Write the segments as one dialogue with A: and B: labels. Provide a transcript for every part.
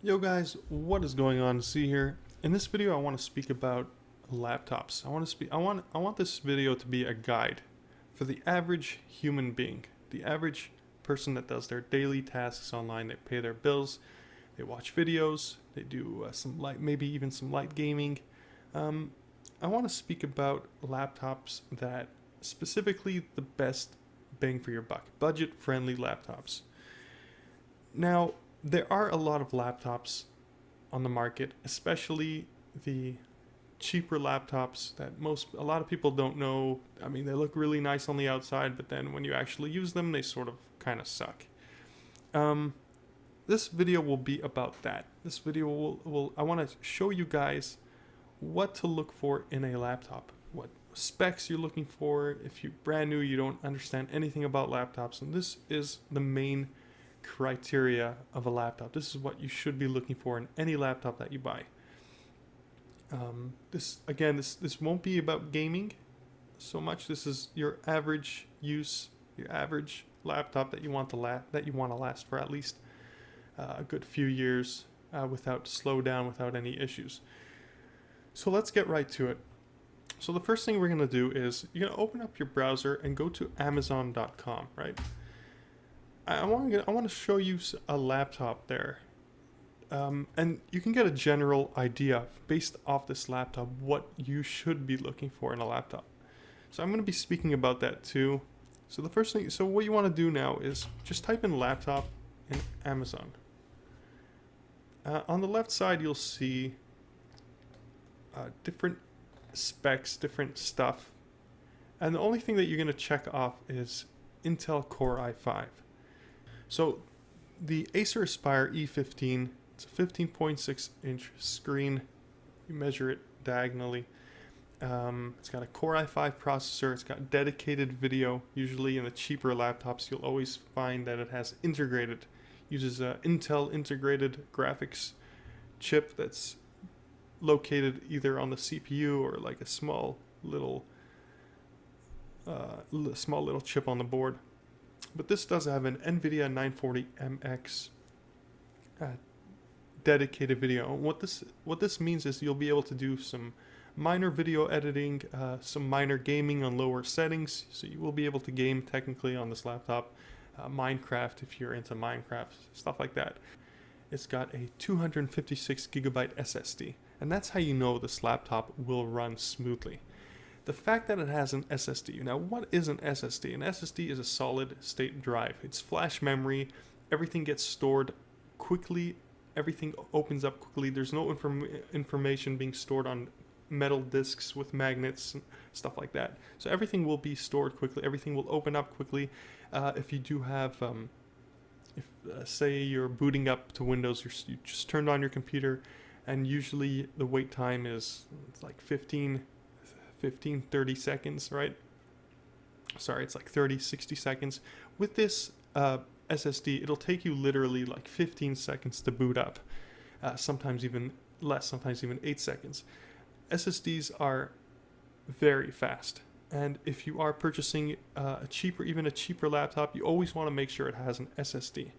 A: Yo guys, what is going on? See here. In this video I want to speak about laptops. I want this video to be a guide for the average human being, the average person that does their daily tasks online. They pay their bills, they watch videos, they do maybe even some light gaming. I want to speak about laptops that specifically the best bang for your buck, budget friendly laptops. Now, there are a lot of laptops on the market, especially the cheaper laptops that a lot of people don't know. I mean, they look really nice on the outside, but then when you actually use them, they sort of kind of suck. This video will be about that. This video I want to show you guys what to look for in a laptop, what specs you're looking for. If you're brand new, you don't understand anything about laptops, and this is the main criteria of a laptop. This is what you should be looking for in any laptop that you buy. This won't be about gaming so much. This is your average use, your average laptop that you want to last for at least a good few years without slowdown, without any issues. So let's get right to it. So the first thing we're going to do is you're going to open up your browser and go to Amazon.com, right? I want to show you a laptop there, and you can get a general idea based off this laptop what you should be looking for in a laptop. So I'm going to be speaking about that too. So the first thing, so what you want to do now is just type in laptop in Amazon. On the left side, you'll see different specs, different stuff, and the only thing that you're going to check off is Intel Core i5. So the Acer Aspire E15, it's a 15.6 inch screen. You measure it diagonally. It's got a Core i5 processor. It's got dedicated video. Usually in the cheaper laptops, you'll always find that it uses a Intel integrated graphics chip that's located either on the CPU or like a small little chip on the board. But this does have an NVIDIA 940MX dedicated video. What this means is you'll be able to do some minor video editing, some minor gaming on lower settings. So you will be able to game technically on this laptop. Minecraft, if you're into Minecraft, stuff like that. It's got a 256 gigabyte SSD, and that's how you know this laptop will run smoothly. The fact that it has an SSD. Now, what is an SSD? An SSD is a solid state drive. It's flash memory. Everything gets stored quickly. Everything opens up quickly. There's no information being stored on metal disks with magnets and stuff like that. So everything will be stored quickly. Everything will open up quickly. If you do have, say you're booting up to Windows, you just turned on your computer, and usually the wait time is like 30 seconds, right? Sorry, it's like 60 seconds. With this SSD, it'll take you literally like 15 seconds to boot up. Sometimes even less, sometimes even 8 seconds. SSDs are very fast. And if you are purchasing a cheaper laptop, you always want to make sure it has an SSD.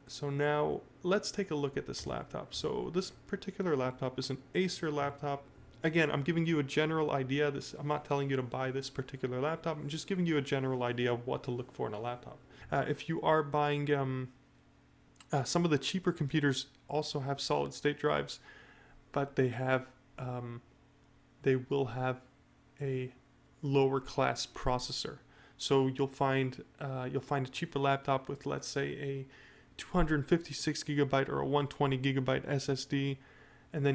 A: So now let's take a look at this laptop. So this particular laptop is an Acer laptop. Again, I'm giving you a general idea. I'm not telling you to buy this particular laptop. I'm just giving you a general idea of what to look for in a laptop. If you are buying, some of the cheaper computers also have solid state drives, but they will have a lower class processor. So you'll find a cheaper laptop with, let's say, a 256 gigabyte or a 120 gigabyte SSD, and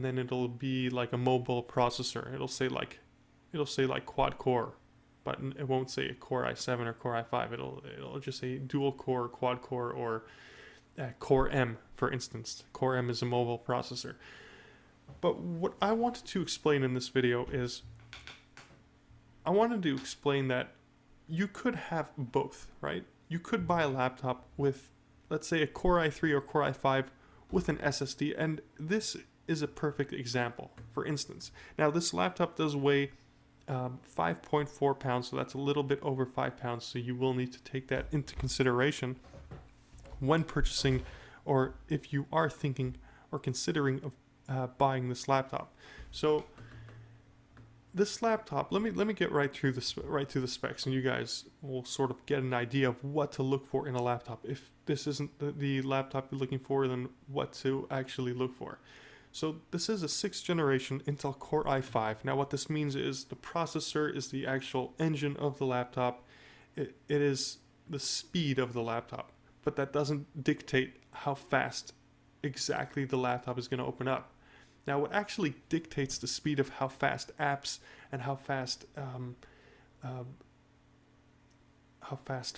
A: then it'll be like a mobile processor. It'll say like quad core, but it won't say a Core i7 or Core i5. It'll just say dual core, quad core, or Core M, for instance. Core M is a mobile processor. But what I wanted to explain in this video is I wanted to explain that you could have both, right? You could buy a laptop with, let's say, a Core i3 or Core i5 with an SSD, and this is a perfect example. For instance, now this laptop does weigh 5.4 pounds, so that's a little bit over 5 pounds, so you will need to take that into consideration when purchasing or if you are thinking or considering of buying this laptop. So this laptop, let me get right through the specs, and you guys will sort of get an idea of what to look for in a laptop. If this isn't the laptop you're looking for, then what to actually look for. So this is a 6th generation Intel Core i5. Now what this means is the processor is the actual engine of the laptop. It is the speed of the laptop, but that doesn't dictate how fast exactly the laptop is going to open up. Now, what actually dictates the speed of how fast apps and how fast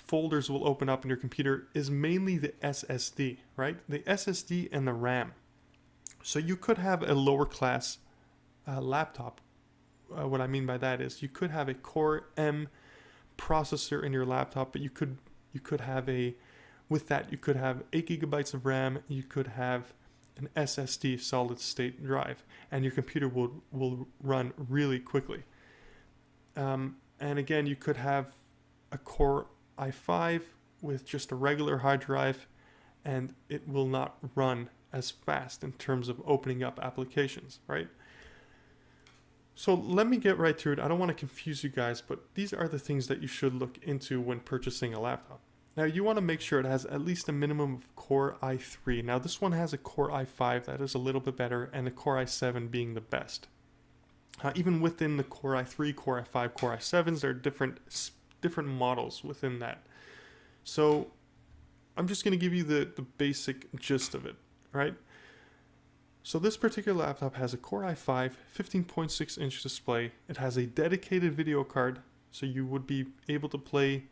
A: folders will open up in your computer is mainly the SSD, right? The SSD and the RAM. So you could have a lower class laptop. What I mean by that is you could have a Core M processor in your laptop, but you could have with that you could have 8 gigabytes of RAM. You could have an SSD solid state drive, and your computer will run really quickly. And again, you could have a Core i5 with just a regular hard drive, and it will not run as fast in terms of opening up applications, right? So let me get right through it. I don't want to confuse you guys, but these are the things that you should look into when purchasing a laptop. Now you want to make sure it has at least a minimum of Core i3. Now this one has a Core i5 that is a little bit better, and the Core i7 being the best. Even within the Core i3, Core i5, Core i7s, there are different models within that. So I'm just going to give you the basic gist of it, right? So this particular laptop has a Core i5 15.6-inch display. It has a dedicated video card, so you would be able to play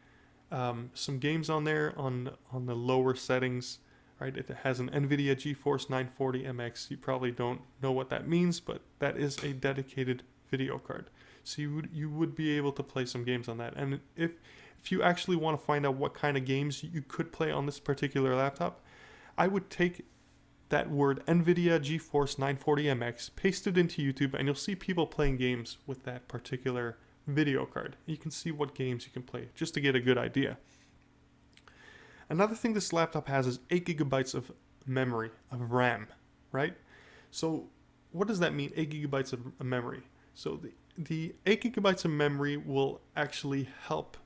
A: some games on there on the lower settings, right? It has an NVIDIA GeForce 940 MX. You probably don't know what that means, but that is a dedicated video card. So you would be able to play some games on that. And if you actually want to find out what kind of games you could play on this particular laptop, I would take that word NVIDIA GeForce 940 MX, paste it into YouTube, and you'll see people playing games with that particular video card. You can see what games you can play just to get a good idea. Another thing this laptop has is 8 gigabytes of memory, of RAM, right? So what does that mean, 8 gigabytes of memory? So the 8 gigabytes of memory will actually help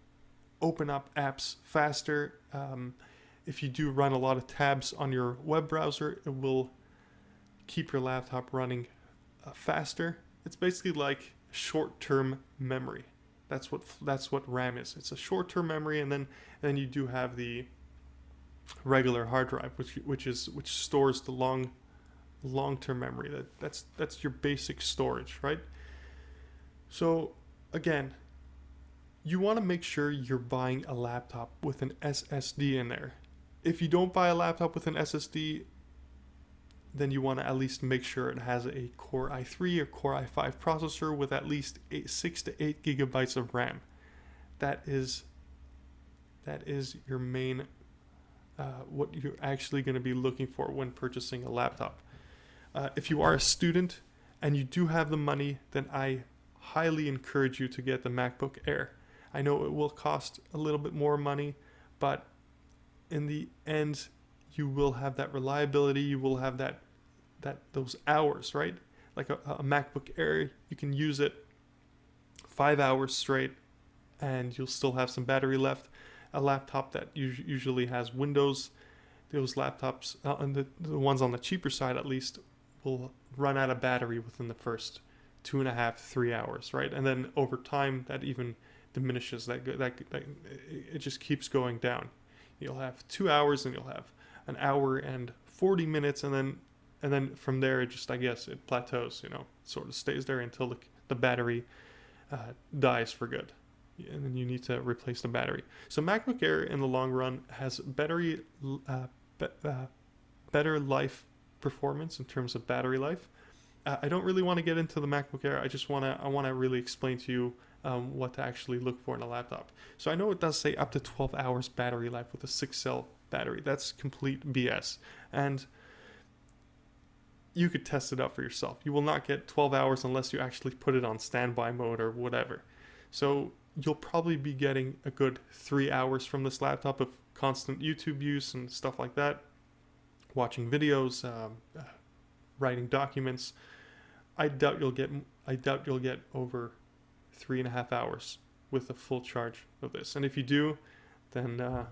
A: open up apps faster. If you do run a lot of tabs on your web browser, it will keep your laptop running faster. It's basically like short-term memory. That's what RAM is. It's a short-term memory, and then you do have the regular hard drive, which stores the long-term memory. That's your basic storage, right? So again, you want to make sure you're buying a laptop with an SSD in there. If you don't buy a laptop with an SSD, then you want to at least make sure it has a Core i3 or Core i5 processor with at least 6 to 8 gigabytes of RAM. That is your main, what you're actually going to be looking for when purchasing a laptop. If you are a student and you do have the money, then I highly encourage you to get the MacBook Air. I know it will cost a little bit more money, but in the end, you will have that reliability. You will have those hours, right? Like a MacBook Air, you can use it 5 hours straight, and you'll still have some battery left. A laptop that usually has Windows, those laptops, and the ones on the cheaper side at least, will run out of battery within the first 2.5, 3 hours, right? And then over time, that even diminishes. That it just keeps going down. You'll have 2 hours, and you'll have an hour and 40 minutes, and then from there, it just, I guess, it plateaus. Sort of stays there until the battery dies for good, and then you need to replace the battery. So MacBook Air in the long run has better life performance in terms of battery life. I don't really want to get into the MacBook Air. I want to really explain to you what to actually look for in a laptop. So I know it does say up to 12 hours battery life with a 6-cell battery. That's complete BS. And you could test it out for yourself. You will not get 12 hours unless you actually put it on standby mode or whatever. So you'll probably be getting a good 3 hours from this laptop of constant YouTube use and stuff like that. watching videos, writing documents, I doubt you'll get over 3.5 hours with a full charge of this. And if you do, then I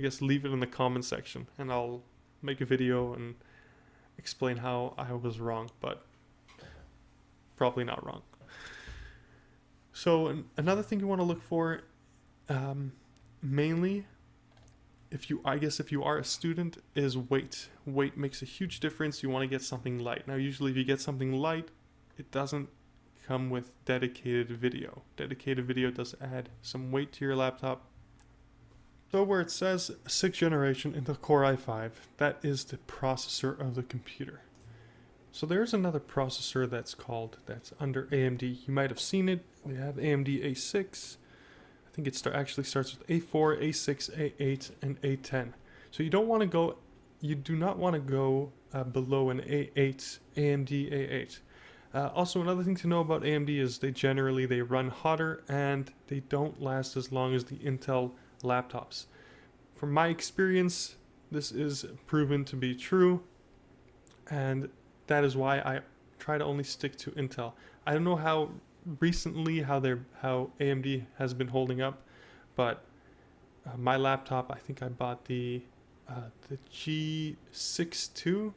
A: guess leave it in the comment section and I'll make a video and explain how I was wrong, but probably not wrong. So another thing you want to look for, mainly, if you are a student, is weight. Weight makes a huge difference. You want to get something light. Now, usually if you get something light, it doesn't come with dedicated video. Dedicated video does add some weight to your laptop. So where it says 6th generation Intel Core i5, that is the processor of the computer. So there's another processor that's under AMD. You might have seen it. We have AMD A6. I think it actually starts with A4, A6, A8, and A10. So you do not want to go below an A8, AMD A8. Also, another thing to know about AMD is they run hotter and they don't last as long as the Intel laptops. From my experience, this is proven to be true, and that is why I try to only stick to Intel. I don't know how recently how AMD has been holding up, but my laptop, I think I bought the G62, I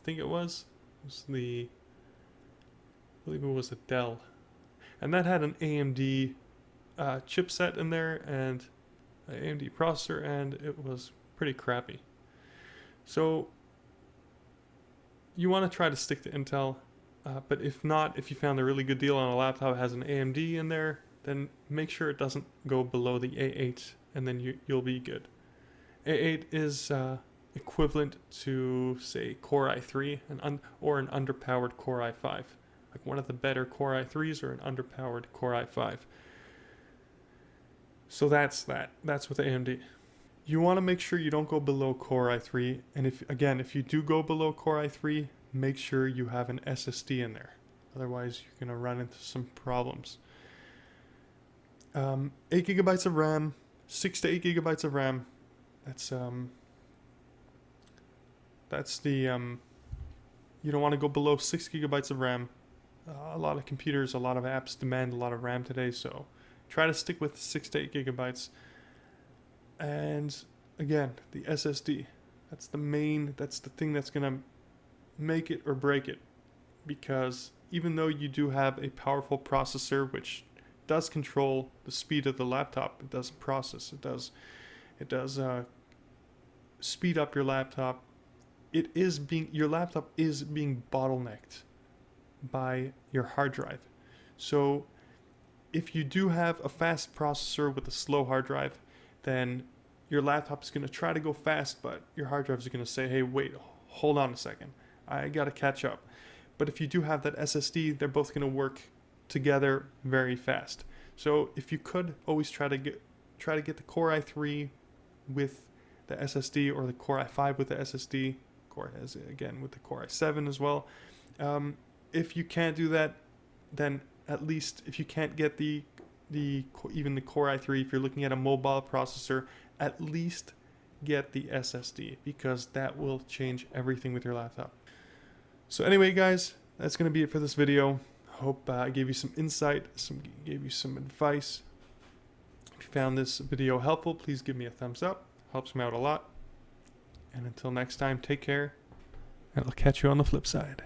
A: think it was. I believe it was a Dell, and that had an AMD chipset in there and an AMD processor, and it was pretty crappy. So you want to try to stick to Intel, but if you found a really good deal on a laptop that has an AMD in there, then make sure it doesn't go below the A8, and then you'll be good. A8 is equivalent to, say, Core i3 or an underpowered Core i5. Like one of the better Core i3s or an underpowered Core i5. So that's with AMD. You want to make sure you don't go below Core i3, and if you do go below Core i3, make sure you have an SSD in there. Otherwise, you're going to run into some problems. 8 gigabytes of RAM, 6 to 8 gigabytes of RAM. That's the you don't want to go below 6 gigabytes of RAM. A lot of computers, a lot of apps demand a lot of RAM today, so try to stick with 6 to 8 gigabytes. And again, the SSD. That's the thing that's going to make it or break it. Because even though you do have a powerful processor which does control the speed of the laptop, it does process, it does speed up your laptop. Your laptop is being bottlenecked by your hard drive. So if you do have a fast processor with a slow hard drive, then your laptop is going to try to go fast, but your hard drive is going to say, hey, wait, hold on a second, I got to catch up. But if you do have that SSD, they're both going to work together very fast. So if you could always try to get the Core i3 with the SSD, or the Core i5 with the SSD, again with the Core i7 as well. If you can't do that, then at least if you can't get even the Core i3, if you're looking at a mobile processor, at least get the SSD, because that will change everything with your laptop. So anyway, guys, that's going to be it for this video. Hope I gave you some insight, gave you some advice. If you found this video helpful, please give me a thumbs up. Helps me out a lot. And until next time, take care, and I'll catch you on the flip side.